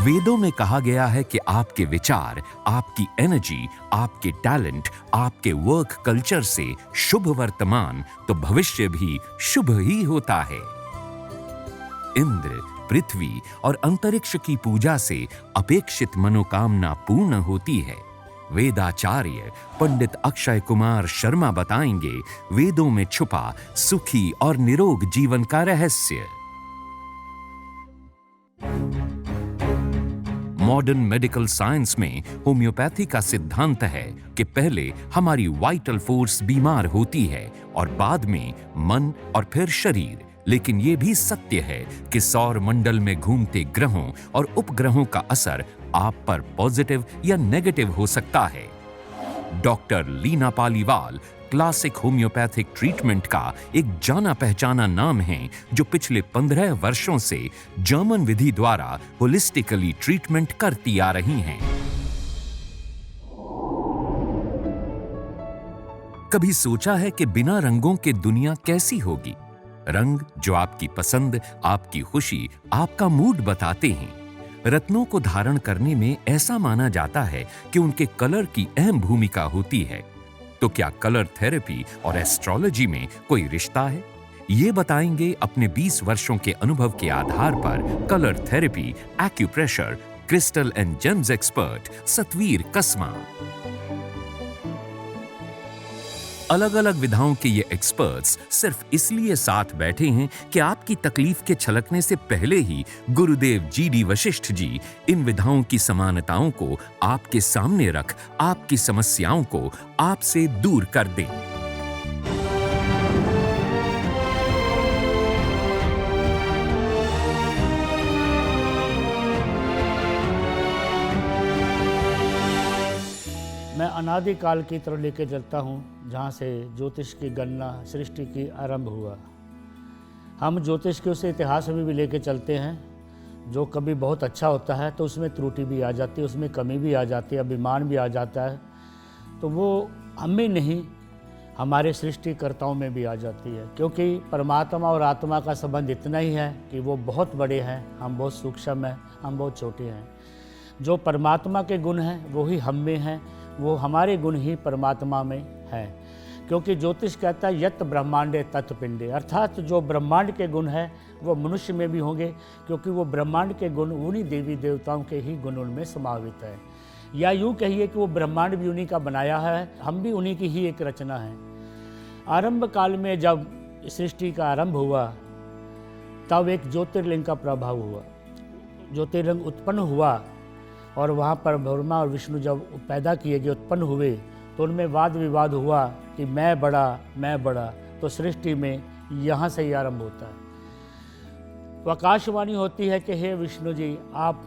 वेदों में कहा गया है कि आपके विचार, आपकी एनर्जी, आपके टैलेंट, आपके वर्क कल्चर से शुभ वर्तमान तो भविष्य भी शुभ ही होता है। इंद्र, पृथ्वी और अंतरिक्ष की पूजा से अपेक्षित मनोकामना पूर्ण होती है। वेदाचार्य पंडित अक्षय कुमार शर्मा बताएंगे वेदों में छुपा सुखी और निरोग जीवन का रहस्य। मॉडर्न मेडिकल साइंस में होम्योपैथी का सिद्धांत है कि पहले हमारी वाइटल फोर्स बीमार होती है और बाद में मन और फिर शरीर। लेकिन यह भी सत्य है कि सौर मंडल में घूमते ग्रहों और उपग्रहों का असर आप पर पॉजिटिव या नेगेटिव हो सकता है। Doctor Leena Paliwal classic homeopathic treatment का एक जाना पहचाना नाम है जो पिछले 15 वर्षों से जर्मन विधि द्वारा होलिस्टिकली ट्रीटमेंट करती आ रही हैं। कभी सोचा है कि बिना रंगों के दुनिया कैसी होगी? रंग जो आपकी पसंद, आपकी खुशी, आपका मूड बताते हैं। रत्नों को धारण करने में ऐसा माना जाता है कि उनके कलर की अहम भूमिका होती है। तो क्या कलर थेरेपी और एस्ट्रोलॉजी में कोई रिश्ता है? ये बताएंगे अपने 20 वर्षों के अनुभव के आधार पर colour therapy, acupressure, crystal and gems expert Satveer Kasma. अलग अलग विधाओं के ये एक्सपर्ट्स सिर्फ इसलिए साथ बैठे हैं कि आपकी तकलीफ के छलकने से पहले ही गुरुदेव GD वशिष्ठ जी इन विधाओं की समानताओं को आपके सामने रख आपकी समस्याओं को आपसे दूर कर दें। मैं अनादिकाल की तरफ लेके चलता हूँ, जहाँ से ज्योतिष की गणना सृष्टि की आरंभ हुआ। हम ज्योतिष के उस इतिहास में भी लेके चलते हैं जो कभी बहुत अच्छा होता है तो उसमें त्रुटि भी आ जाती है, उसमें कमी भी आ जाती है, अभिमान भी आ जाता है। तो वो हमें नहीं, हमारे सृष्टिकर्ताओं में भी आ जाती है, क्योंकि परमात्मा और आत्मा का संबंध इतना ही है कि वो बहुत बड़े हैं, हम बहुत सूक्ष्म हैं, हम बहुत छोटे हैं। जो परमात्मा के गुण हैं वो ही हम में हैं, वो हमारे गुण ही परमात्मा में हैं। क्योंकि ज्योतिष कहता है यत ब्रह्मांडे तत् पिंडे, अर्थात जो ब्रह्मांड के गुण हैं वो मनुष्य में भी होंगे, क्योंकि वो ब्रह्मांड के गुण उन्हीं देवी देवताओं के ही गुण उनमें समावित है। या यूँ कहिए कि वो ब्रह्मांड भी उन्हीं का बनाया है, हम भी उन्हीं की ही एक रचना है। आरंभ काल में जब सृष्टि का आरंभ हुआ तब एक ज्योतिर्लिंग का प्रभाव हुआ, ज्योतिर्लिंग उत्पन्न हुआ और वहाँ पर ब्रह्मा और विष्णु जब पैदा किए गए, उत्पन्न हुए, तो उनमें वाद विवाद हुआ कि मैं बड़ा। तो सृष्टि में यहाँ से ही आरंभ होता है। तो आकाशवाणी होती है कि हे विष्णु जी आप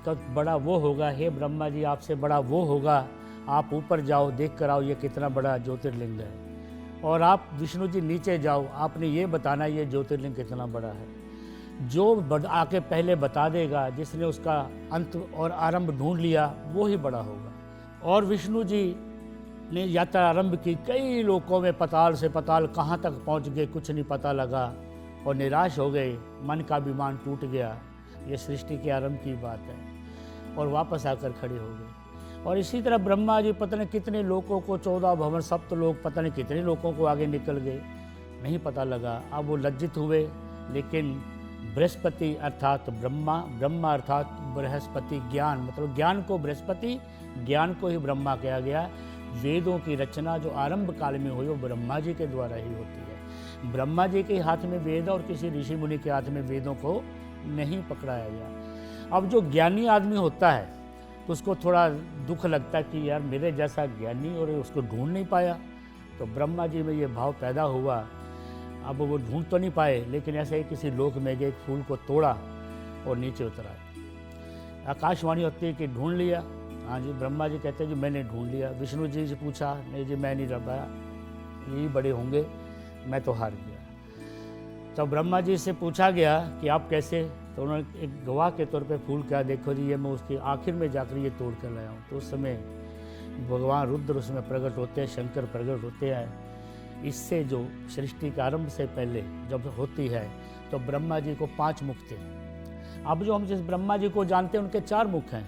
का बड़ा वो होगा, हे ब्रह्मा जी आपसे बड़ा वो होगा, आप ऊपर जाओ देख कर आओ ये कितना बड़ा ज्योतिर्लिंग है, और आप विष्णु जी नीचे जाओ, आपने ये बताना ये ज्योतिर्लिंग कितना बड़ा है। जो आके पहले बता देगा, जिसने उसका अंत और आरंभ ढूंढ लिया वो ही बड़ा होगा। और विष्णु जी ने यात्रा आरंभ की, कई लोकों में पताल से पताल कहाँ तक पहुँच गए कुछ नहीं पता लगा और निराश हो गए, मन का अभिमान टूट गया। ये सृष्टि के आरंभ की बात है, और वापस आकर खड़े हो गए। और इसी तरह ब्रह्मा जी पता नहीं कितने लोगों को, 14 भवन सप्त लोग पता नहीं कितने लोगों को आगे निकल गए, नहीं पता लगा। अब वो लज्जित हुए, लेकिन बृहस्पति अर्थात ब्रह्मा अर्थात बृहस्पति ज्ञान, मतलब ज्ञान को बृहस्पति, ज्ञान को ही ब्रह्मा कहा गया। वेदों की रचना जो आरंभ काल में हुई वो ब्रह्मा जी के द्वारा ही होती है। ब्रह्मा जी के हाथ में वेद और किसी ऋषि मुनि के हाथ में वेदों को नहीं पकड़ाया गया। अब जो ज्ञानी आदमी होता है तो उसको थोड़ा दुख लगता है कि यार मेरे जैसा ज्ञानी, और उसको ढूंढ नहीं पाया। तो ब्रह्मा जी में ये भाव पैदा हुआ। अब वो ढूंढ तो नहीं पाए, लेकिन ऐसे ही किसी लोक में गए, एक फूल को तोड़ा और नीचे उतरा। आकाशवाणी होती है कि ढूंढ लिया। हाँ जी, ब्रह्मा जी कहते हैं जी मैंने ढूंढ लिया। विष्णु जी से पूछा, नहीं जी मैं नहीं रह पाया, यही बड़े होंगे, मैं तो हार गया। तो ब्रह्मा जी से पूछा गया कि आप कैसे, तो उन्होंने एक गवाह के तौर पे फूल कहा, देखो जी ये मैं उसकी आखिर में जाकर ये तोड़ कर लाया हूँ। तो उस समय भगवान रुद्र उसमें प्रकट होते हैं, शंकर प्रकट होते हैं। इससे जो सृष्टि का आरंभ से पहले जब होती है तो ब्रह्मा जी को 5 मुख थे। अब जो हम जिस ब्रह्मा जी को जानते हैं उनके 4 मुख हैं।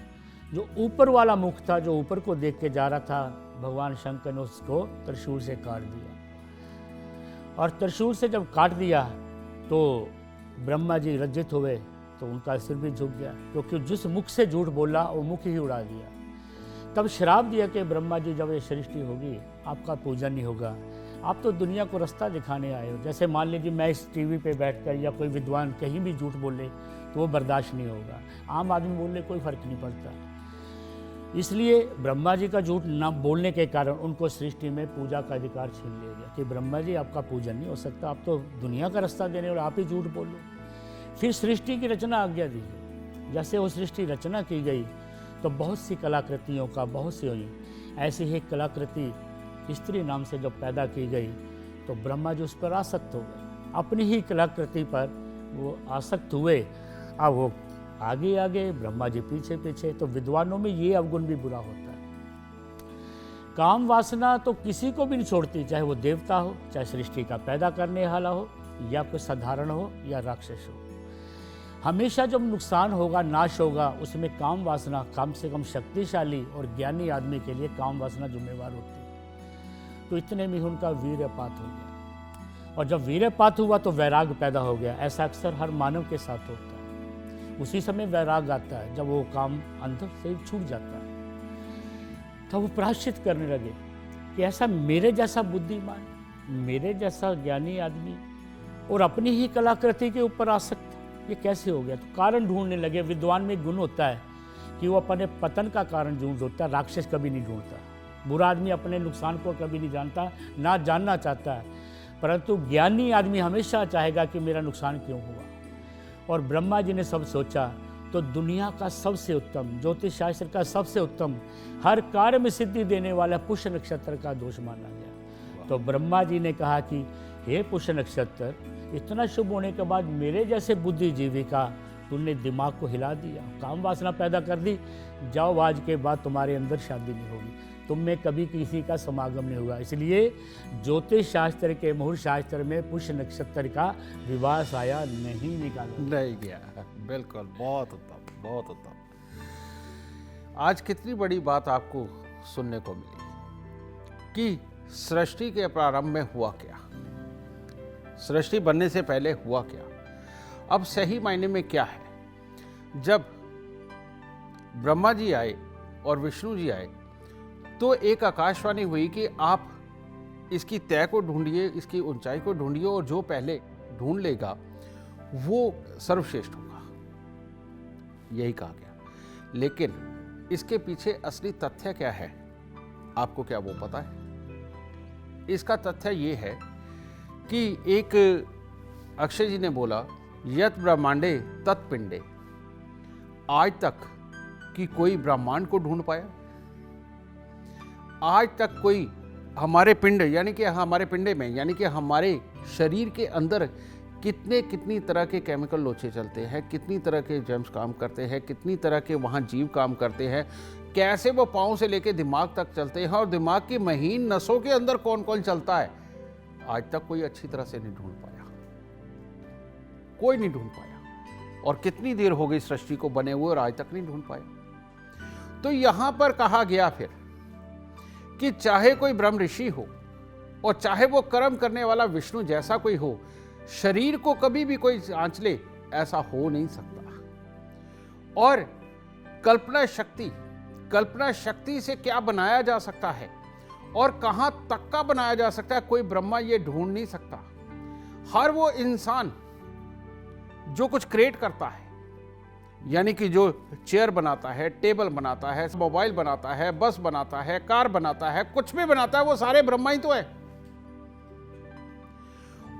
जो ऊपर वाला मुख था, जो ऊपर को देख के जा रहा था, भगवान शंकर ने उसको त्रिशूल से काट दिया। और त्रिशूल से जब काट दिया तो ब्रह्मा जी लज्जित हुए, तो उनका सिर भी झुक गया, क्योंकि जिस मुख से झूठ बोला वो मुख ही उड़ा दिया। तब श्राप दिया कि ब्रह्मा जी, जब ये सृष्टि होगी आपका पूजन नहीं होगा, आप तो दुनिया को रास्ता दिखाने आए हो। जैसे मान लीजिए मैं इस टीवी पे बैठकर या कोई विद्वान कहीं भी झूठ बोले तो वो बर्दाश्त नहीं होगा, आम आदमी बोले कोई फर्क नहीं पड़ता। इसलिए ब्रह्मा जी का झूठ न बोलने के कारण उनको सृष्टि में पूजा का अधिकार छीन लिया गया कि ब्रह्मा जी आपका पूजन नहीं हो सकता, आप तो दुनिया का रास्ता देने और आप ही झूठ बोलो। फिर सृष्टि की रचना आज्ञा दी गई। जैसे वो सृष्टि रचना की गई तो बहुत सी कलाकृतियों का, बहुत सी हुई। ऐसी ही कलाकृति स्त्री नाम से जब पैदा की गई तो ब्रह्मा जी उस पर आसक्त हो गए, अपनी ही कलाकृति पर वो आसक्त हुए। अब वो आगे आगे, ब्रह्मा जी पीछे पीछे। तो विद्वानों में ये अवगुण भी बुरा होता है। काम वासना तो किसी को भी नहीं छोड़ती, चाहे वो देवता हो, चाहे सृष्टि का पैदा करने वाला हो, या कोई साधारण हो या राक्षस हो। हमेशा जब नुकसान होगा, नाश होगा, उसमें काम वासना, कम से कम शक्तिशाली और ज्ञानी आदमी के लिए काम वासना जिम्मेवार होती है। तो इतने में उनका वीर्यपात हो गया, और जब वीर्यपात हुआ तो वैराग पैदा हो गया। ऐसा अक्सर हर मानव के साथ होता है। उसी समय वैराग आता है जब वो काम अंदर से छूट जाता है। तो वो प्रायश्चित करने लगे कि ऐसा मेरे जैसा बुद्धिमान, मेरे जैसा ज्ञानी आदमी और अपनी ही कलाकृति के ऊपर आसक्त, ये कैसे हो गया। तो कारण ढूंढने लगे। विद्वान में गुण होता है कि वो अपने पतन का कारण ढूंढता है, राक्षस कभी नहीं ढूंढता। बुरा आदमी अपने नुकसान को कभी नहीं जानता, ना जानना चाहता है, परंतु ज्ञानी आदमी हमेशा चाहेगा कि मेरा नुकसान क्यों हुआ। और ब्रह्मा जी ने सब सोचा तो दुनिया का सबसे उत्तम, ज्योतिष शास्त्र का सबसे उत्तम, हर कार्य में सिद्धि देने वाला पुष्य नक्षत्र का दोष माना गया। तो ब्रह्मा जी ने कहा कि हे पुष्य नक्षत्र, इतना शुभ होने के बाद मेरे जैसे बुद्धिजीवी का तुमने दिमाग को हिला दिया, काम वासना पैदा कर दी। जाओ, आज के बाद तुम्हारे अंदर शादी नहीं होगी, तुम में कभी किसी का समागम नहीं होगा। इसलिए ज्योतिष शास्त्र के मुहूर्त शास्त्र में पुष्य नक्षत्र का विवाह साया नहीं निकाला, नहीं गया। बिल्कुल, बहुत उत्तम, बहुत उत्तम। आज कितनी बड़ी बात आपको सुनने को मिली कि सृष्टि के प्रारंभ में हुआ क्या, सृष्टि बनने से पहले हुआ क्या। अब सही मायने में क्या है, जब ब्रह्मा जी आए और विष्णु जी आए तो एक आकाशवाणी हुई कि आप इसकी तय को ढूंढिए, इसकी ऊंचाई को ढूंढिए, और जो पहले ढूंढ लेगा वो सर्वश्रेष्ठ होगा, यही कहा गया। लेकिन इसके पीछे असली तथ्य क्या है, आपको क्या वो पता है? इसका तथ्य ये है कि एक अक्षय जी ने बोला, यत ब्रह्मांडे तत्पिंडे। आज तक कि कोई ब्रह्मांड को ढूंढ पाया? आज तक कोई हमारे पिंड, यानी कि हमारे पिंडे में, यानी कि हमारे शरीर के अंदर कितनी तरह के केमिकल लोचे चलते हैं, कितनी तरह के जेम्स काम करते हैं, कितनी तरह के वहाँ जीव काम करते हैं, कैसे वो पाँव से लेके दिमाग तक चलते हैं, और दिमाग की महीन नसों के अंदर कौन कौन चलता है, आज तक कोई अच्छी तरह से नहीं ढूंढ पाया, कोई नहीं ढूंढ पाया। और कितनी देर हो गई सृष्टि को बने हुए और आज तक नहीं ढूंढ पाया। तो यहां पर कहा गया फिर कि चाहे कोई ब्रह्म ऋषि हो और चाहे वो कर्म करने वाला विष्णु जैसा कोई हो, शरीर को कभी भी कोई आंच ले, ऐसा हो नहीं सकता। और कल्पना शक्ति से क्या बनाया जा सकता है और कहां तक का बनाया जा सकता है, कोई ब्रह्मा ये ढूंढ नहीं सकता। हर वो इंसान जो कुछ क्रिएट करता है, यानी कि जो चेयर बनाता है, टेबल बनाता है, मोबाइल बनाता है, बस बनाता है, कार बनाता है, कुछ भी बनाता है, वो सारे ब्रह्मा ही तो है।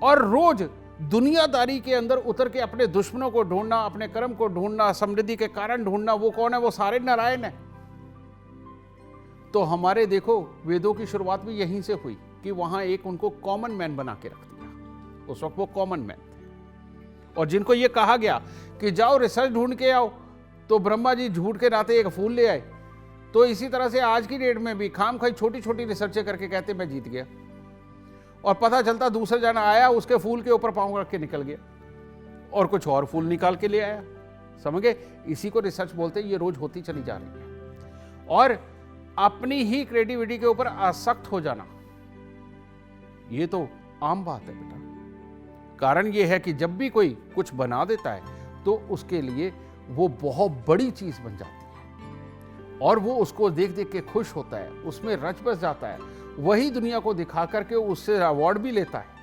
और रोज दुनियादारी के अंदर उतर के अपने दुश्मनों को ढूंढना, अपने कर्म को ढूंढना, समृद्धि के कारण ढूंढना, वो कौन है? वो सारे नारायण है। तो हमारे देखो वेदों की शुरुआत भी यहीं से हुई कि वहां एक उनको कॉमन मैन बना के रख दिया। उस वक्त वो कॉमन मैन थे, और जिनको ये कहा गया कि जाओ रिसर्च ढूंढ के आओ, तो ब्रह्मा जी झूठ के नाते एक फूल ले आए। तो इसी तरह से आज की डेट में भी खाम खाई छोटी छोटी रिसर्चें करके कहते मैं जीत गया, और पता चलता दूसरा जना आया, उसके फूल के ऊपर पांव रख के निकल गया और कुछ और फूल निकाल के ले आया। समझ गए? इसी को रिसर्च बोलते हैं, ये रोज होती चली जा रही है। और अपनी ही क्रिएटिविटी के ऊपर आसक्त हो जाना, ये तो आम बात है बेटा। कारण ये है कि जब भी कोई कुछ बना देता है तो उसके लिए वो बहुत बड़ी चीज बन जाती है और वो उसको देख देख के खुश होता है, उसमें रच बस जाता है, वही दुनिया को दिखा करके उससे अवार्ड भी लेता है,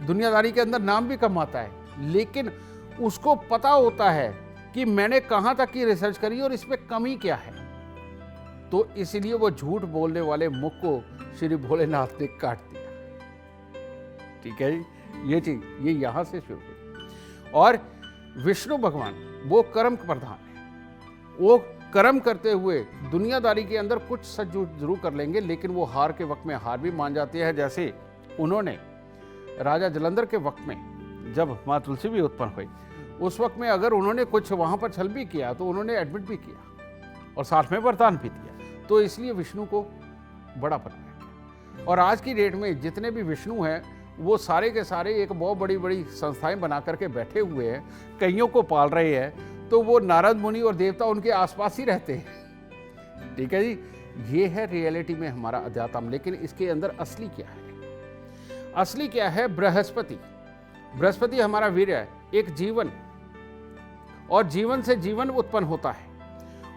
दुनियादारी के अंदर नाम भी कमाता है। लेकिन उसको पता होता है कि मैंने कहां तक की रिसर्च करी और इसमें कमी क्या है, तो इसलिए वो झूठ बोलने वाले मुख को श्री भोलेनाथ ने काट दिया। ठीक है जी, ये चीज ये यहां से शुरू हुई। और विष्णु भगवान वो कर्म प्रधान है, वो कर्म करते हुए दुनियादारी के अंदर कुछ सच जरूर कर लेंगे, लेकिन वो हार के वक्त में हार भी मान जाते हैं। जैसे उन्होंने राजा जलंधर के वक्त में जब माँ तुलसी भी उत्पन्न हुई, उस वक्त में अगर उन्होंने कुछ वहां पर छल भी किया तो उन्होंने एडमिट भी किया और साथ में वरदान भी दिया, तो इसलिए विष्णु को बड़ा बनाया गया। और आज की डेट में जितने भी विष्णु हैं वो सारे के सारे एक बहुत बड़ी बड़ी संस्थाएं बना करके बैठे हुए हैं, कईयों को पाल रहे हैं, तो वो नारद मुनि और देवता उनके आसपास ही रहते हैं। ठीक है जी, ये है रियलिटी में हमारा अध्यात्म। लेकिन इसके अंदर असली क्या है? असली क्या है? बृहस्पति। बृहस्पति हमारा वीर है, एक जीवन, और जीवन से जीवन उत्पन्न होता है।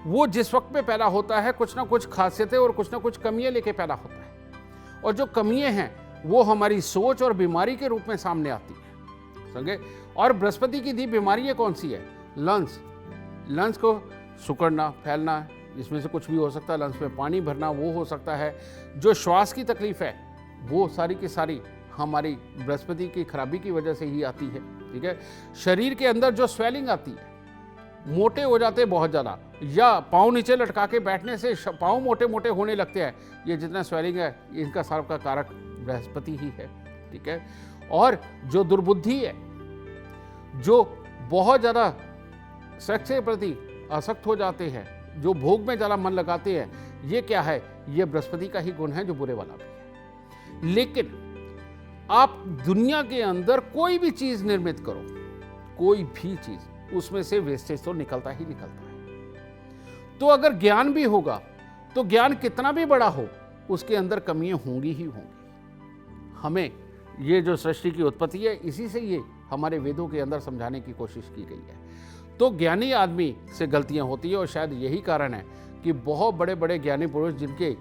वो जिस वक्त में पैदा होता है कुछ ना कुछ खासियतें और कुछ ना कुछ कमियां लेके पैदा होता है, और जो कमियां हैं वो हमारी सोच और बीमारी के रूप में सामने आती है, समझे? और बृहस्पति की दी बीमारियां कौन सी है? लंग्स, लंग्स को सुकड़ना, फैलना, इसमें से कुछ भी हो सकता है, लंग्स में पानी भरना वो हो सकता है। जो श्वास की तकलीफ है वो सारी की सारी हमारी बृहस्पति की खराबी की वजह से ही आती है। ठीक है, शरीर के अंदर जो स्वेलिंग आती है, मोटे हो जाते हैं बहुत ज़्यादा, या पाँव नीचे लटका के बैठने से पाँव मोटे मोटे होने लगते हैं, ये जितना स्वेलिंग है इनका सारा का कारक बृहस्पति ही है। ठीक है, और जो दुर्बुद्धि है, जो बहुत ज़्यादा सेक्स के प्रति आसक्त हो जाते हैं, जो भोग में ज़्यादा मन लगाते हैं, ये क्या है? ये बृहस्पति का ही गुण है, जो बुरे वाला भी है। लेकिन आप दुनिया के अंदर कोई भी चीज़ निर्मित करो, कोई भी चीज़, उसमें से वेस्टेज तो निकलता ही निकलता है। तो अगर ज्ञान भी होगा तो ज्ञान कितना भी बड़ा हो, उसके अंदर कमियां होंगी ही होंगी। हमें ये जो सृष्टि की उत्पत्ति है, इसी से ये हमारे वेदों के अंदर समझाने की कोशिश की गई है। तो ज्ञानी आदमी से गलतियां होती है, और शायद यही कारण है कि बहुत बड़े बड़े ज्ञानी पुरुष, जिनके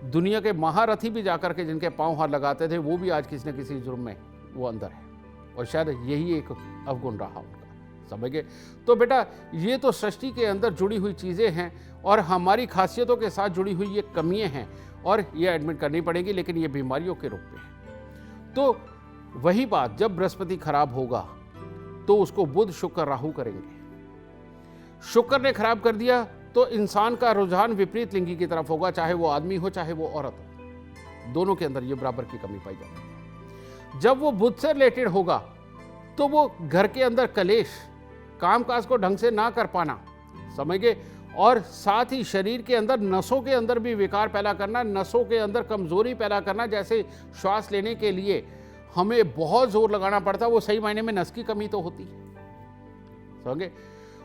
दुनिया के महारथी भी जाकर के जिनके पांव हाथ लगाते थे, वो भी आज किसी न किसी जुर्म में वो अंदर है, और शायद यही एक अवगुण रहा उनका। समझ गए? तो बेटा, ये तो सृष्टि के अंदर जुड़ी हुई चीज़ें हैं और हमारी खासियतों के साथ जुड़ी हुई ये कमियां हैं, और ये एडमिट करनी पड़ेगी, लेकिन ये बीमारियों के रूप में है। तो वही बात, जब बृहस्पति खराब होगा तो उसको बुध, शुक्र, राहु करेंगे। शुक्र ने खराब कर दिया तो इंसान का रुझान विपरीत लिंगी की तरफ होगा, चाहे वो आदमी हो चाहे वो औरत हो, दोनों के अंदर ये बराबर की कमी पाई जाती है। जब वो बुध से रिलेटेड होगा तो वो घर के अंदर कलेश, कामकाज को ढंग से ना कर पाना, समझ गए? और साथ ही शरीर के अंदर नसों के अंदर भी विकार पैदा करना, नसों के अंदर कमजोरी पैदा करना। जैसे श्वास लेने के लिए हमें बहुत जोर लगाना पड़ता है, वो सही मायने में नस की कमी तो होती है, समझे?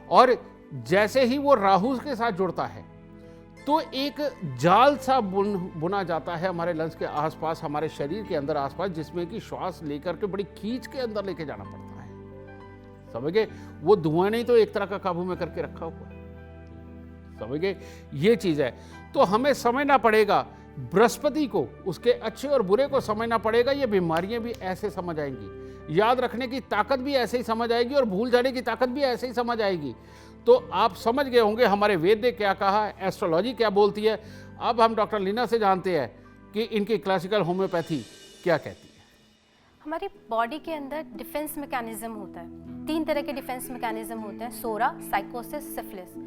और जैसे ही वो राहु के साथ जुड़ता है तो एक जाल सा बुना जाता है हमारे लंग्स के आसपास, हमारे शरीर के अंदर आसपास, जिसमें कि श्वास लेकर के बड़ी खींच के अंदर लेके जाना पड़ता है, समझ गए? वो धुआं नहीं तो एक तरह का काबू में करके रखा हुआ है, समझ गए? ये चीज है। तो हमें समझना पड़ेगा बृहस्पति को, उसके अच्छे और बुरे को समझना पड़ेगा। ये बीमारियां भी ऐसे समझ आएंगी, याद रखने की ताकत भी ऐसे ही समझ आएगी, और भूल जाने की ताकत भी ऐसे ही समझ आएगी। तो आप समझ गए होंगे हमारे वेद ने क्या कहा, एस्ट्रोलॉजी क्या बोलती है। अब हम डॉक्टर लीना से जानते हैं कि इनकी क्लासिकल होम्योपैथी क्या कहती है। हमारी बॉडी के अंदर डिफेंस मैकेनिज्म होता है, 3 तरह के डिफेंस मैकेनिज्म होते हैं: सोरा, साइकोसिस, सिफिलिस।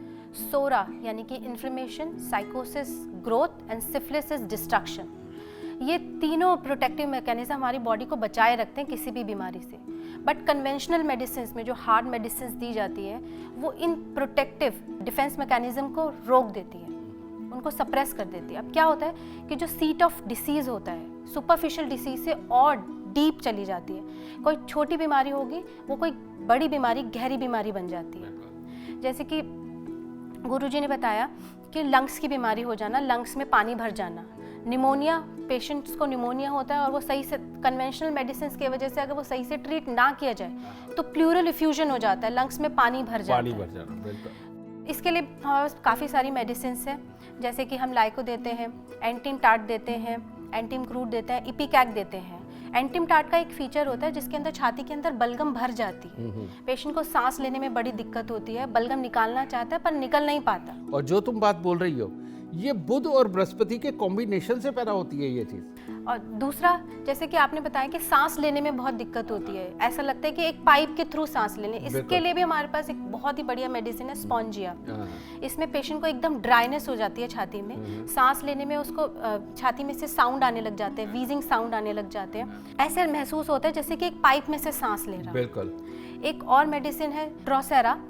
सोरा यानी कि inflammation, sycosis growth and syphilis is destruction. ये तीनों प्रोटेक्टिव मैकेनिज्म हमारी बॉडी को बचाए रखते हैं किसी भी बीमारी से। बट कन्वेंशनल मेडिसिन में जो हार्ड मेडिसिन दी जाती है, वो इन प्रोटेक्टिव डिफेंस मैकेनिज्म को रोक देती है, उनको सप्रेस कर देती है। अब क्या होता है कि जो सीट ऑफ डिसीज़ होता है, सुपरफिशियल डिसीज से और डीप चली जाती है। कोई छोटी बीमारी होगी, वो कोई बड़ी बीमारी, गहरी बीमारी बन जाती है। जैसे कि गुरुजी ने बताया कि लंग्स की बीमारी हो जाना, लंग्स में पानी भर जाना, निमोनिया, पेशेंट्स को निमोनिया होता है और वो सही से कन्वेंशनल मेडिसिन की वजह से अगर वो सही से ट्रीट ना किया जाए तो प्लूरल इफ्यूजन हो जाता है, लंग्स में पानी भर जाता पानी है। भर जाना, बिल्कुल। इसके लिए हमारे पास काफ़ी सारी मेडिसिन हैं, जैसे कि हम लाइको देते हैं, एंटीम टार्ट देते हैं, एंटीम क्रूड देते हैं, इपिकैक देते हैं। एंटीम टार्ट का एक फीचर होता है जिसके अंदर छाती के अंदर बलगम भर जाती है, पेशेंट को सांस लेने में बड़ी दिक्कत होती है, बलगम निकालना चाहता है पर निकल नहीं पाता। और जो तुम बात बोल रही हो ये बुध और बृहस्पति के कॉम्बिनेशन से पैदा होती है ये चीज। और दूसरा, जैसे कि आपने बताया कि सांस लेने में बहुत दिक्कत होती है, ऐसा लगता है कि एक पाइप के थ्रू सांस लेने, इसके लिए भी हमारे पास एक बहुत ही बढ़िया मेडिसिन है स्पॉन्जिया। इसमें पेशेंट को एकदम ड्राइनेस हो जाती है छाती में, सांस लेने में उसको छाती में से साउंड आने लग जाते हैं, वीजिंग साउंड आने लग जाते हैं, ऐसे महसूस होता है जैसे कि एक पाइप में से सांस ले रहा। बिल्कुल। एक और मेडिसिन है ड्रोसेरा।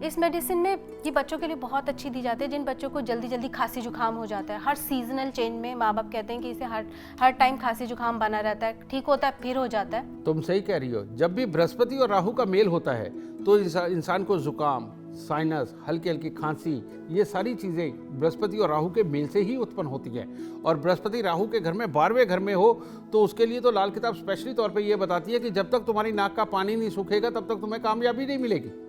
इस मेडिसिन में ये बच्चों के लिए बहुत अच्छी दी जाती है जिन बच्चों को जल्दी जल्दी खांसी जुकाम हो जाता है। हर सीजनल चेंज में माँ बाप कहते हैं कि इसे हर टाइम खांसी जुकाम बना रहता है, ठीक होता है फिर हो जाता है। तुम सही कह रही हो, जब भी बृहस्पति और राहु का मेल होता है तो इंसान को जुकाम, साइनस, हल्की हल्की खांसी, ये सारी चीज़ें बृहस्पति और राहु के मेल से ही उत्पन्न होती हैं। और बृहस्पति राहु के घर में 12वें घर में हो तो उसके लिए तो लाल किताब स्पेशली तौर पे ये बताती है कि जब तक तुम्हारी नाक का पानी नहीं सूखेगा तब तक तुम्हें कामयाबी नहीं मिलेगी।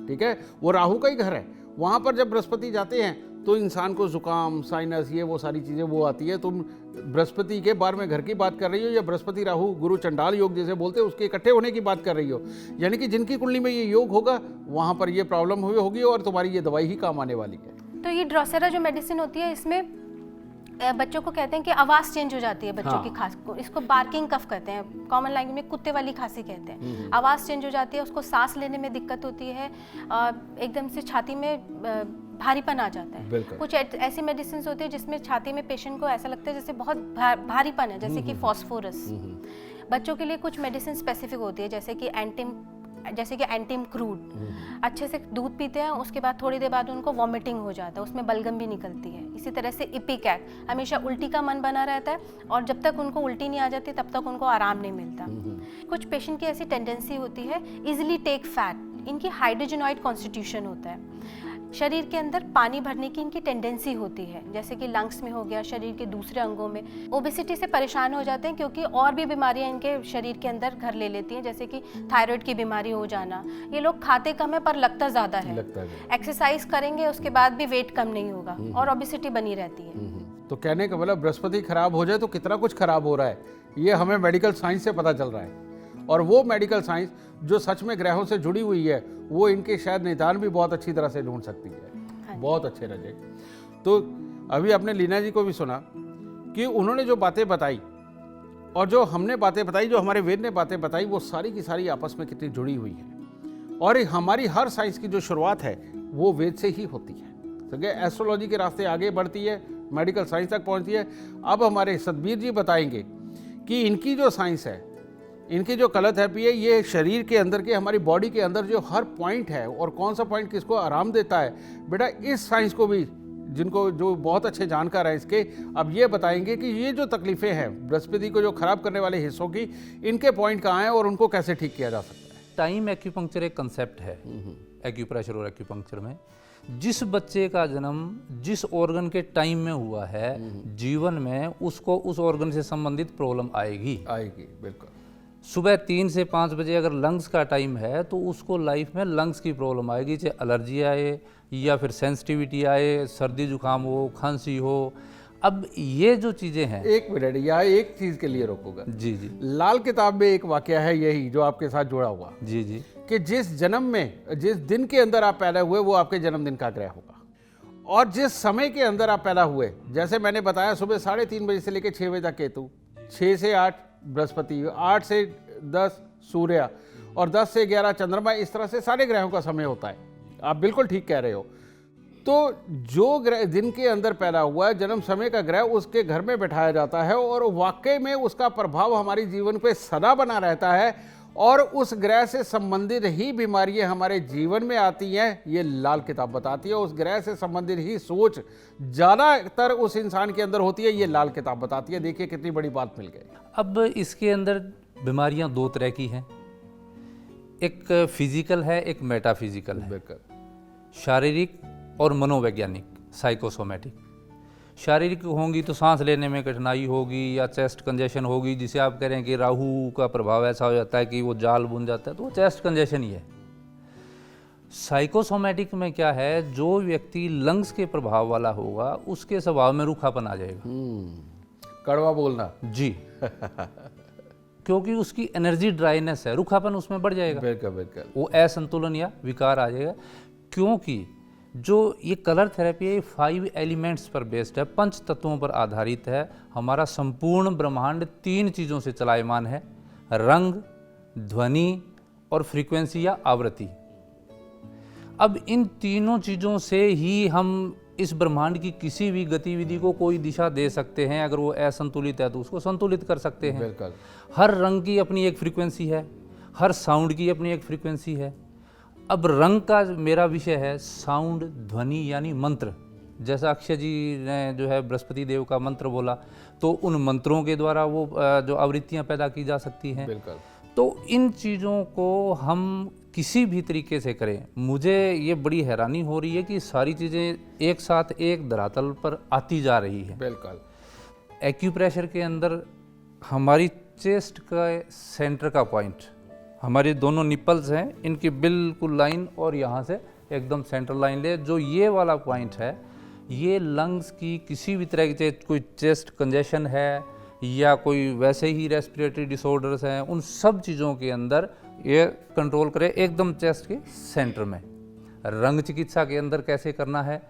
ठीक है, वो राहु का ही घर है, वहाँ पर जब बृहस्पति जाते हैं तो इंसान को जुकाम, साइनस, ये वो सारी चीज़ें वो आती है। तुम बृहस्पति के 12वें घर की बात कर रही हो या बृहस्पति राहु गुरु चंडाल योग जैसे बोलते हैं उसके इकट्ठे होने की बात कर रही हो, यानी कि जिनकी कुंडली में ये योग होगा वहाँ पर ये प्रॉब्लम हुई होगी और तुम्हारी ये दवाई ही काम आने वाली है। तो ये ड्रोसेरा जो मेडिसिन होती है इसमें बच्चों को कहते हैं कि आवाज़ चेंज हो जाती है बच्चों की खांसी को, इसको बार्किंग कफ कहते हैं, कॉमन लैंग्वेज में कुत्ते वाली खांसी कहते हैं। आवाज़ चेंज हो जाती है, उसको सांस लेने में दिक्कत होती है, एकदम से छाती में भारीपन आ जाता है। कुछ ऐसी मेडिसिन होती है जिसमें छाती में पेशेंट को ऐसा लगता है जैसे बहुत भारीपन है, जैसे कि फॉस्फोरस। बच्चों के लिए कुछ मेडिसिन स्पेसिफिक होती है जैसे कि एंटीम क्रूड, अच्छे से दूध पीते हैं उसके बाद थोड़ी देर बाद उनको वॉमिटिंग हो जाता है, उसमें बलगम भी निकलती है। इसी तरह से इपिकैक, हमेशा उल्टी का मन बना रहता है और जब तक उनको उल्टी नहीं आ जाती तब तक उनको आराम नहीं मिलता। कुछ पेशेंट की ऐसी टेंडेंसी होती है इजिली टेक फैट, इनकी हाइड्रोजनॉइड कॉन्स्टिट्यूशन होता है, शरीर के अंदर पानी भरने की इनकी टेंडेंसी होती है, जैसे कि लंग्स में हो गया, शरीर के दूसरे अंगों में। ओबेसिटी से परेशान हो जाते हैं क्योंकि और भी बीमारियां इनके शरीर के अंदर घर ले लेती हैं, जैसे कि थायराइड की बीमारी हो जाना। ये लोग खाते कम है पर लगता ज़्यादा है, एक्सरसाइज करेंगे उसके बाद भी वेट कम नहीं होगा और ओबेसिटी बनी रहती है। तो कहने का मतलब बृहस्पति खराब हो जाए तो कितना कुछ खराब हो रहा है, ये हमें मेडिकल साइंस से पता चल रहा है। और वो मेडिकल साइंस जो सच में ग्रहों से जुड़ी हुई है वो इनके शायद निदान भी बहुत अच्छी तरह से ढूंढ सकती है। बहुत अच्छे रजे। तो अभी आपने लीना जी को भी सुना कि उन्होंने जो बातें बताई और जो हमने बातें बताई, जो हमारे वेद ने बातें बताई, वो सारी की सारी आपस में कितनी जुड़ी हुई हैं। और हमारी हर साइंस की जो शुरुआत है वो वेद से ही होती है। तो एस्ट्रोलॉजी के रास्ते आगे बढ़ती है, मेडिकल साइंस तक पहुंचती है। अब हमारे सतबीर जी बताएंगे कि इनकी जो साइंस है, इनकी जो कलरथेरेपी है, ये शरीर के अंदर के, हमारी बॉडी के अंदर जो हर पॉइंट है और कौन सा पॉइंट किसको आराम देता है, बेटा इस साइंस को भी जिनको जो बहुत अच्छे जानकार हैं इसके, अब ये बताएंगे कि ये जो तकलीफ़ें हैं बृहस्पति को जो खराब करने वाले हिस्सों की, इनके पॉइंट कहाँ हैं और उनको कैसे ठीक किया जा सकता है। टाइम एक्यूपंक्चर एक कंसेप्ट है एक्यूप्रेशर और एक्यूपंक्चर में। जिस बच्चे का जन्म जिस ऑर्गन के टाइम में हुआ है, जीवन में उसको उस ऑर्गन से संबंधित प्रॉब्लम आएगी। बिल्कुल। सुबह 3 से 5 बजे अगर लंग्स का टाइम है तो उसको लाइफ में लंग्स की प्रॉब्लम आएगी, चाहे एलर्जी आए या फिर सेंसिटिविटी आए, सर्दी जुकाम हो, खांसी हो। अब ये जो चीज़ें हैं, एक मिनट, यहाँ एक चीज़ के लिए रोकूंगा। जी जी। लाल किताब में एक वाकया है यही जो आपके साथ जुड़ा हुआ। जी जी। कि जिस जन्म में, जिस दिन के अंदर आप पैदा हुए वो आपके जन्मदिन का ग्रह होगा, और जिस समय के अंदर आप पैदा हुए, जैसे मैंने बताया सुबह 3:30 बजे से लेकर 6 बजे तक केतु, 6 से 8 बृहस्पति, 8 से 10 सूर्य और 10 से 11 चंद्रमा, इस तरह से सारे ग्रहों का समय होता है। आप बिल्कुल ठीक कह रहे हो। तो जो ग्रह दिन के अंदर पैदा हुआ है, जन्म समय का ग्रह उसके घर में बैठाया जाता है और वाकई में उसका प्रभाव हमारे जीवन पे सदा बना रहता है, और उस ग्रह से संबंधित ही बीमारियां हमारे जीवन में आती हैं, ये लाल किताब बताती है। उस ग्रह से संबंधित ही सोच ज़्यादातर उस इंसान के अंदर होती है, ये लाल किताब बताती है। देखिए कितनी बड़ी बात मिल गई। अब इसके अंदर बीमारियां 2 तरह की हैं, एक फिजिकल है, एक मेटाफिजिकल है। शारीरिक और मनोवैज्ञानिक, साइकोसोमेटिक। शारीरिक होंगी तो सांस लेने में कठिनाई होगी या चेस्ट कंजेशन होगी, जिसे आप कह रहे हैं कि राहु का प्रभाव ऐसा हो जाता है कि वो जाल बुन जाता है, तो वो चेस्ट कंजेशन ही है। साइकोसोमेटिक में क्या है, जो व्यक्ति लंग्स के प्रभाव वाला होगा उसके स्वभाव में रूखापन आ जाएगा। कड़वा बोलना जी क्योंकि उसकी एनर्जी ड्राइनेस है, रूखापन उसमें बढ़ जाएगा, बिल्कुल बिल्कुल। वो असंतुलन या विकार आ जाएगा। क्योंकि जो ये कलर थेरेपी है 5 एलिमेंट्स पर बेस्ड है, 5 तत्वों पर आधारित है। हमारा संपूर्ण ब्रह्मांड 3 चीज़ों से चलायमान है, रंग, ध्वनि और फ्रीक्वेंसी या आवृत्ति। अब इन तीनों चीज़ों से ही हम इस ब्रह्मांड की किसी भी गतिविधि को कोई दिशा दे सकते हैं। अगर वो असंतुलित है तो उसको संतुलित कर सकते हैं। बिल्कुल। हर रंग की अपनी एक फ्रीक्वेंसी है, हर साउंड की अपनी एक फ्रीक्वेंसी है। अब रंग का मेरा विषय है साउंड, ध्वनि यानी मंत्र। जैसा अक्षय जी ने जो है बृहस्पति देव का मंत्र बोला, तो उन मंत्रों के द्वारा वो जो आवृत्तियाँ पैदा की जा सकती हैं। बिल्कुल। तो इन चीज़ों को हम किसी भी तरीके से करें। मुझे ये बड़ी हैरानी हो रही है कि सारी चीज़ें एक साथ एक धरातल पर आती जा रही है। बिल्कुल। एक्यूप्रेशर के अंदर हमारी चेस्ट का सेंटर का पॉइंट, हमारे दोनों निपल्स हैं, इनकी बिल्कुल लाइन और यहाँ से एकदम सेंटर लाइन ले, जो ये वाला पॉइंट है, ये लंग्स की किसी भी तरह की कोई चेस्ट कंजेशन है या कोई वैसे ही रेस्पिरेटरी डिसऑर्डर्स हैं, उन सब चीज़ों के अंदर ये कंट्रोल करे एकदम चेस्ट के सेंटर में। रंग चिकित्सा के अंदर कैसे करना है,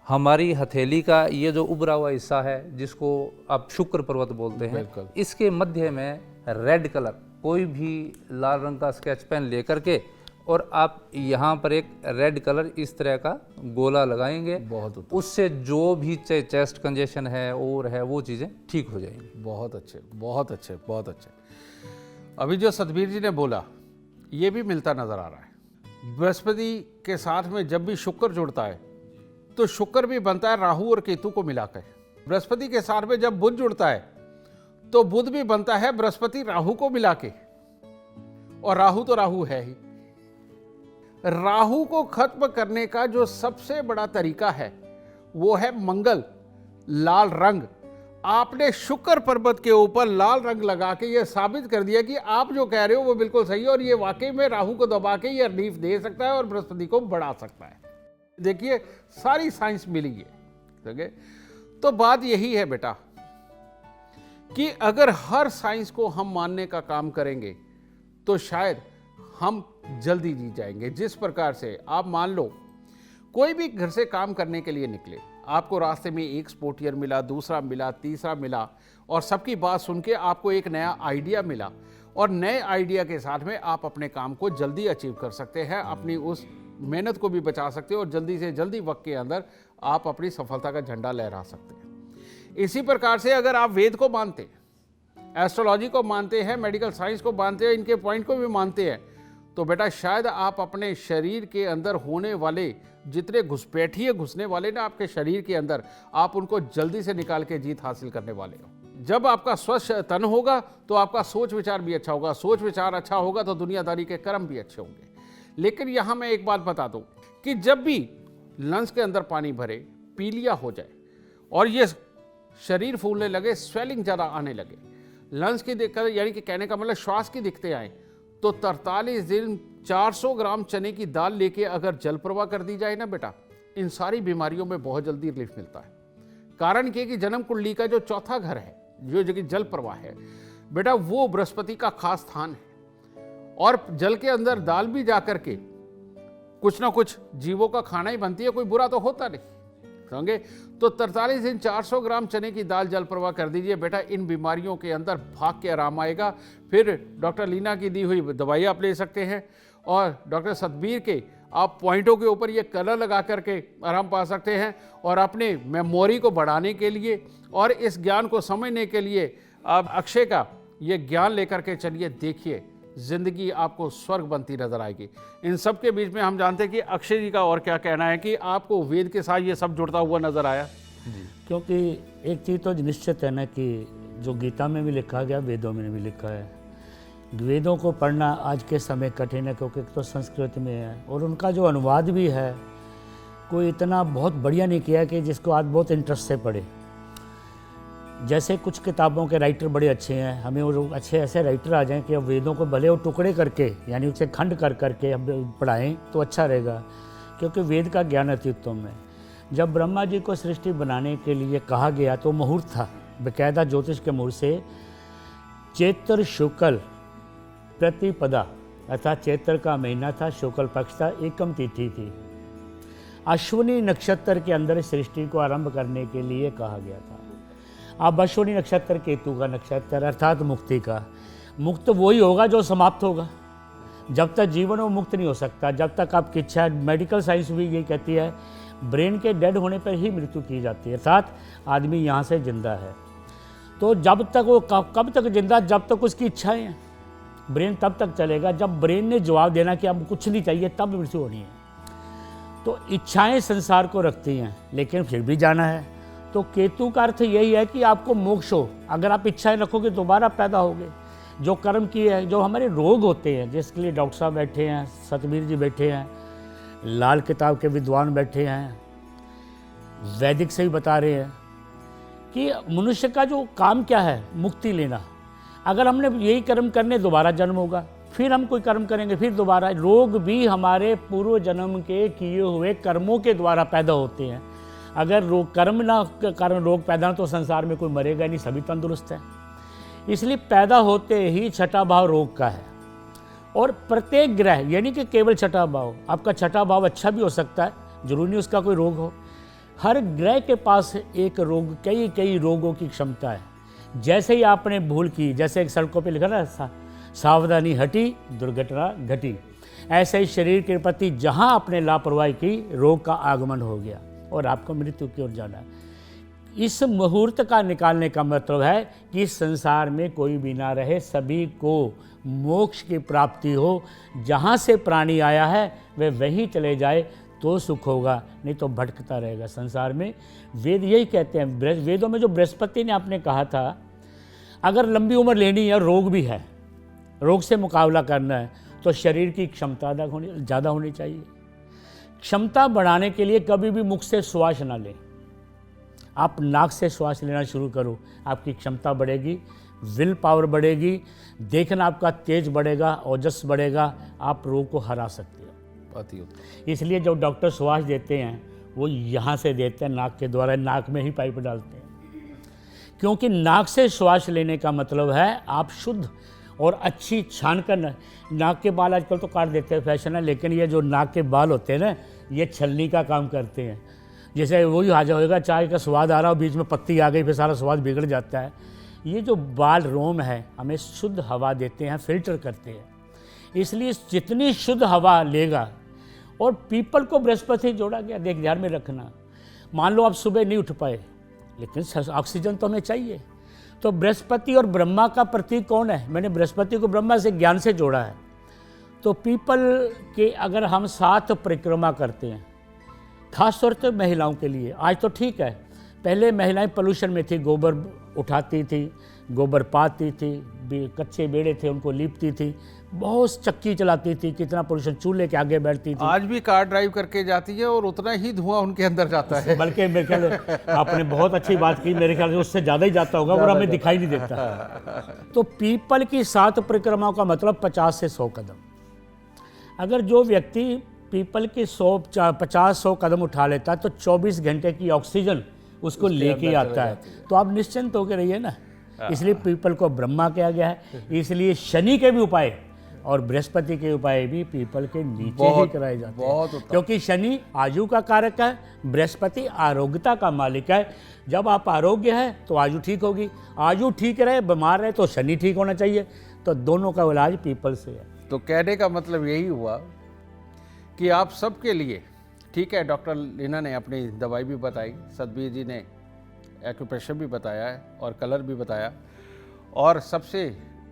हमारी हथेली का ये जो उभरा हुआ हिस्सा है जिसको आप शुक्र पर्वत बोलते हैं, इसके मध्य में रेड कलर, कोई भी लाल रंग का स्केच पेन लेकर के और आप यहाँ पर एक रेड कलर इस तरह का गोला लगाएंगे, उससे जो भी चेस्ट कंजेशन है और है वो चीज़ें ठीक हो जाएंगी। बहुत अच्छे, बहुत अच्छे, बहुत अच्छे। अभी जो सतबीर जी ने बोला ये भी मिलता नजर आ रहा है। बृहस्पति के साथ में जब भी शुक्र जुड़ता है तो शुक्र भी बनता है राहु और केतु को मिलाकर। बृहस्पति के साथ में जब बुध जुड़ता है तो बुध भी बनता है बृहस्पति राहु को मिला के, और राहु तो राहु है ही। राहु को खत्म करने का जो सबसे बड़ा तरीका है वो है मंगल, लाल रंग। आपने शुक्र पर्वत के ऊपर लाल रंग लगा के ये साबित कर दिया कि आप जो कह रहे हो वो बिल्कुल सही है, और ये वाकई में राहु को दबा के ये रिलीफ दे सकता है और बृहस्पति को बढ़ा सकता है। देखिए सारी साइंस मिली है। ठीक है, तो बात यही है बेटा कि अगर हर साइंस को हम मानने का काम करेंगे तो शायद हम जल्दी जीत जाएंगे। जिस प्रकार से आप मान लो कोई भी घर से काम करने के लिए निकले, आपको रास्ते में एक स्पोर्टियर मिला, दूसरा मिला, तीसरा मिला, और सबकी बात सुन के आपको एक नया आइडिया मिला, और नए आइडिया के साथ में आप अपने काम को जल्दी अचीव कर सकते हैं, अपनी उस मेहनत को भी बचा सकते हो और जल्दी से जल्दी वक्त के अंदर आप अपनी सफलता का झंडा लहरा सकते हैं। इसी प्रकार से अगर आप वेद को मानते हैं, एस्ट्रोलॉजी को मानते हैं, मेडिकल साइंस को मानते हैं, इनके पॉइंट को भी मानते हैं, तो बेटा शायद आप अपने शरीर के अंदर होने वाले जितने घुसपैठिए घुसने वाले ना आपके शरीर के अंदर, आप उनको जल्दी से निकाल के जीत हासिल करने वाले हो। जब आपका स्वस्थ तन होगा तो आपका सोच विचार भी अच्छा होगा, सोच विचार अच्छा होगा तो दुनियादारी के कर्म भी अच्छे होंगे। लेकिन यहाँ मैं एक बात बता दूं कि जब भी लंग्स के अंदर पानी भरे, पीलिया हो जाए और ये शरीर फूलने लगे, स्वेलिंग ज़्यादा आने लगे, लंग्स की दिक्कत यानी कि कहने का मतलब श्वास की दिक्कतें आए, तो 43 दिन 400 ग्राम चने की दाल लेके अगर जल प्रवाह कर दी जाए ना बेटा, इन सारी बीमारियों में बहुत जल्दी रिलीफ मिलता है। कारण ये कि जन्म कुंडली का जो चौथा घर है, जो जगह जल प्रवाह है बेटा, वो बृहस्पति का खास स्थान है, और जल के अंदर दाल भी जा करके कुछ ना कुछ जीवों का खाना ही बनती है, कोई बुरा तो होता नहीं, समझे। तो 43 दिन 400 ग्राम चने की दाल जल प्रवाह कर दीजिए बेटा, इन बीमारियों के अंदर भाग के आराम आएगा। फिर डॉक्टर लीना की दी हुई दवाई आप ले सकते हैं, और डॉक्टर सतबीर के आप पॉइंटों के ऊपर ये कलर लगा करके आराम पा सकते हैं, और अपने मेमोरी को बढ़ाने के लिए और इस ज्ञान को समझने के लिए आप अक्षय का ये ज्ञान लेकर के चलिए। देखिए जिंदगी आपको स्वर्ग बनती नजर आएगी। इन सब के बीच में हम जानते हैं कि अक्षय जी का और क्या कहना है कि आपको वेद के साथ ये सब जुड़ता हुआ नजर आया। क्योंकि एक चीज़ तो निश्चित है ना कि जो गीता में भी लिखा गया, वेदों में भी लिखा है। वेदों को पढ़ना आज के समय कठिन है, क्योंकि एक तो संस्कृत में है और उनका जो अनुवाद भी है कोई इतना बहुत बढ़िया नहीं किया कि जिसको आज बहुत इंटरेस्ट से पढ़े। जैसे कुछ किताबों के राइटर बड़े अच्छे हैं, हमें वो अच्छे ऐसे राइटर आ जाएं कि अब वेदों को भले वो टुकड़े करके यानी उसे खंड कर करके हम पढ़ाएं तो अच्छा रहेगा, क्योंकि वेद का ज्ञान अति उत्तम है। जब ब्रह्मा जी को सृष्टि बनाने के लिए कहा गया तो मुहूर्त था, बकायदा ज्योतिष के मुहूर्त से चैत्र शुक्ल प्रतिपदा अर्थात चैत्र का महीना था, शुक्ल पक्ष था, एकम तिथि थी। अश्विनी नक्षत्र के अंदर सृष्टि को आरंभ करने के लिए कहा गया था। अब अश्विनी नक्षत्र केतु का नक्षत्र अर्थात मुक्ति का, मुक्त वही होगा जो समाप्त होगा। जब तक जीवन वो मुक्त नहीं हो सकता, जब तक आपकी इच्छा। मेडिकल साइंस भी ये कहती है ब्रेन के डेड होने पर ही मृत्यु की जाती है, अर्थात आदमी यहाँ से जिंदा है। तो जब तक वो कब तक जिंदा, जब तक उसकी इच्छाएं हैं। ब्रेन तब तक चलेगा जब ब्रेन ने जवाब देना कि अब कुछ नहीं चाहिए, तब मृत्यु होनी है। तो इच्छाएं संसार को रखती हैं, लेकिन फिर भी जाना है। तो केतु का अर्थ यही है कि आपको मोक्ष हो। अगर आप इच्छाएं रखोगे दोबारा पैदा होगे। जो कर्म किए हैं, जो हमारे रोग होते हैं, जिसके लिए डॉक्टर साहब बैठे हैं, सतबीर जी बैठे हैं, लाल किताब के विद्वान बैठे हैं, वैदिक से ही बता रहे हैं कि मनुष्य का जो काम क्या है, मुक्ति लेना। अगर हमने यही कर्म करने, दोबारा जन्म होगा, फिर हम कोई कर्म करेंगे, फिर दोबारा। रोग भी हमारे पूर्व जन्म के किए हुए कर्मों के द्वारा पैदा होते हैं। अगर रोग कर्म ना कारण रोग पैदा हो तो संसार में कोई मरेगा नहीं, सभी तंदुरुस्त हैं। इसलिए पैदा होते ही छठा भाव रोग का है। और प्रत्येक ग्रह यानी कि केवल छठा भाव, आपका छठा भाव अच्छा भी हो सकता है, जरूरी नहीं उसका कोई रोग हो। हर ग्रह के पास एक रोग, कई रोगों की क्षमता है। जैसे ही आपने भूल की, जैसे एक सड़कों पे लिखा ना सावधानी हटी दुर्घटना घटी, ऐसे ही शरीर के प्रति जहां आपने लापरवाही की, रोग का आगमन हो गया और आपको मृत्यु की ओर जाना है। इस मुहूर्त का निकालने का मतलब है कि संसार में कोई भी ना रहे, सभी को मोक्ष की प्राप्ति हो। जहाँ से प्राणी आया है वह वहीं चले जाए तो सुख होगा, नहीं तो भटकता रहेगा संसार में। वेद यही कहते हैं। वेदों में जो बृहस्पति ने आपने कहा था, अगर लंबी उम्र लेनी है, रोग भी है, रोग से मुकाबला करना है, तो शरीर की क्षमता ज़्यादा होनी चाहिए। क्षमता बढ़ाने के लिए कभी भी मुख से श्वास ना लें। आप नाक से श्वास लेना शुरू करो, आपकी क्षमता बढ़ेगी, विल पावर बढ़ेगी, देखना आपका तेज बढ़ेगा, ओजस बढ़ेगा, आप रोग को हरा सकते हो। इसलिए जो डॉक्टर श्वास देते हैं वो यहाँ से देते हैं, नाक के द्वारा, नाक में ही पाइप डालते हैं। क्योंकि नाक से श्वास लेने का मतलब है आप शुद्ध और अच्छी छान कर। नाक के बाल आजकल तो काट देते हैं, फैशन है, लेकिन ये जो नाक के बाल होते हैं ना, ये छलनी का काम करते हैं। जैसे वही हाजा होएगा, चाय का स्वाद आ रहा हो, बीच में पत्ती आ गई, फिर सारा स्वाद बिगड़ जाता है। ये जो बाल रोम है हमें शुद्ध हवा देते हैं, फिल्टर करते हैं। इसलिए जितनी शुद्ध हवा लेगा, और पीपल को बृहस्पति जोड़ा गया, देख ध्यान में रखना। मान लो आप सुबह नहीं उठ पाए, लेकिन ऑक्सीजन तो हमें चाहिए। तो बृहस्पति और ब्रह्मा का प्रतीक कौन है? मैंने बृहस्पति को ब्रह्मा से ज्ञान से जोड़ा है। तो पीपल के अगर हम 7 परिक्रमा करते हैं, खास तौर पर महिलाओं के लिए, आज तो ठीक है, पहले महिलाएं पोल्यूशन में थी, गोबर उठाती थी, गोबर पाती थी, कच्चे बेड़े थे उनको लीपती थी, बहुत चक्की चलाती थी, कितना पोल्यूशन, चूल्हे के आगे बैठती थी। आज भी कार ड्राइव करके जाती है और उतना ही धुआं उनके अंदर जाता है। बल्कि मेरे ख्याल आपने बहुत अच्छी बात की, मेरे ख्याल से उससे ज़्यादा ही जाता होगा और हमें दिखाई नहीं देता। तो पीपल की 7 परिक्रमाओं का मतलब 50 से 100 कदम। अगर जो व्यक्ति पीपल के 50-100 कदम उठा लेता है तो 24 घंटे की ऑक्सीजन उसको लेके आता है। तो आप निश्चिंत होकर रहिए ना। इसलिए पीपल को ब्रह्मा कहा गया है। इसलिए शनि के भी उपाय और बृहस्पति के उपाय भी पीपल के नीचे ही कराए जाते हैं, क्योंकि शनि आयु का कारक है, बृहस्पति आरोग्यता का मालिक है। जब आप आरोग्य है तो आयु ठीक होगी, आयु ठीक रहे, बीमार रहे तो शनि ठीक होना चाहिए। तो दोनों का इलाज पीपल से है। तो कहने का मतलब यही हुआ कि आप सबके लिए, ठीक है, डॉक्टर लीना ने अपनी दवाई भी बताई, सतबीर जी ने एक्यूप्रेशर भी बताया है और कलर भी बताया, और सबसे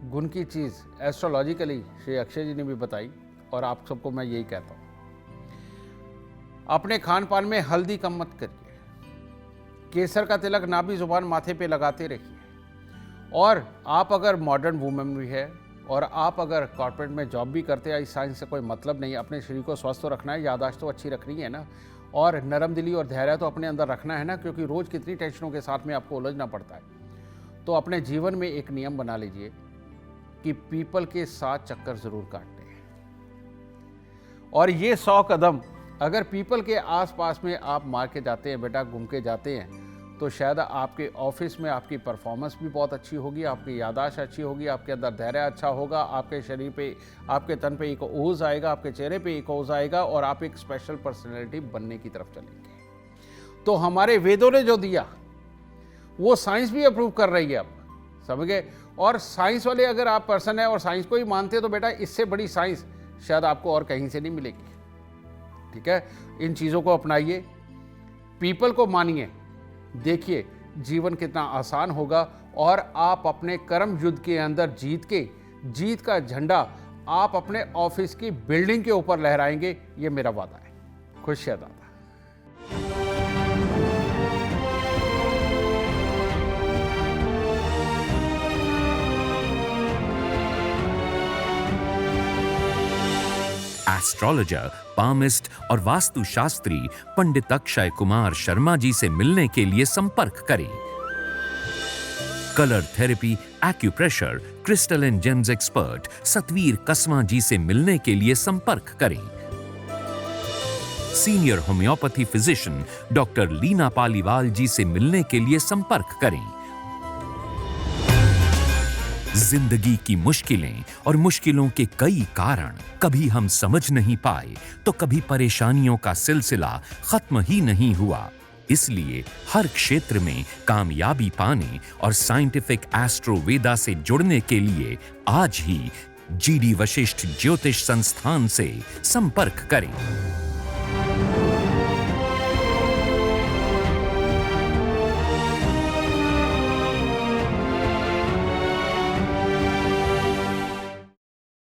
गुण की चीज़ एस्ट्रोलॉजिकली श्री अक्षय जी ने भी बताई। और आप सबको मैं यही कहता हूँ, अपने खान पान में हल्दी कम मत करिए, केसर का तिलक नाभि जुबान माथे पे लगाते रहिए। और आप अगर मॉडर्न वूमेन भी है और आप अगर कॉर्पोरेट में जॉब भी करते हैं, इस साइंस से कोई मतलब नहीं, अपने शरीर को स्वस्थ तो रखना है, याददाश्त तो अच्छी रखनी है ना। और नरम दिली और धैर्य तो अपने अंदर रखना है ना, क्योंकि रोज़ कितनी टेंशनों के साथ में आपको उलझना पड़ता है। तो अपने जीवन में एक नियम बना लीजिए कि पीपल के 7 चक्कर ज़रूर काटने हैं, और ये 100 कदम अगर पीपल के आसपास में आप मार के जाते हैं बेटा, घूम के जाते हैं, तो शायद आपके ऑफिस में आपकी परफॉर्मेंस भी बहुत अच्छी होगी, आपकी याददाश्त अच्छी होगी, आपके अंदर धैर्य अच्छा होगा, आपके शरीर पे, आपके तन पे एक ओज आएगा, आपके चेहरे पे एक ओज आएगा, और आप एक स्पेशल पर्सनैलिटी बनने की तरफ चलेंगे। तो हमारे वेदों ने जो दिया वो साइंस भी अप्रूव कर रही है, अब समझ गए। और साइंस वाले अगर आप पर्सन हैं और साइंस को ही मानते हैं, तो बेटा इससे बड़ी साइंस शायद आपको और कहीं से नहीं मिलेगी। ठीक है, इन चीज़ों को अपनाइए, पीपल को मानिए, देखिए जीवन कितना आसान होगा, और आप अपने कर्म युद्ध के अंदर जीत का झंडा आप अपने ऑफिस की बिल्डिंग के ऊपर लहराएंगे, ये मेरा वादा है। खुश दादा। एस्ट्रोलॉजर, पामिस्ट और वास्तुशास्त्री पंडित अक्षय कुमार शर्मा जी से मिलने के लिए संपर्क करें। Colour therapy, acupressure, crystal and gems expert Satveer Kaswa ji से मिलने के लिए संपर्क करें। Senior homeopathy physician doctor Leena Paliwal ji से मिलने के लिए संपर्क करें। जिंदगी की मुश्किलें और मुश्किलों के कई कारण कभी हम समझ नहीं पाए, तो कभी परेशानियों का सिलसिला खत्म ही नहीं हुआ। इसलिए हर क्षेत्र में कामयाबी पाने और साइंटिफिक एस्ट्रोवेदा से जुड़ने के लिए आज ही जीडी वशिष्ठ ज्योतिष संस्थान से संपर्क करें।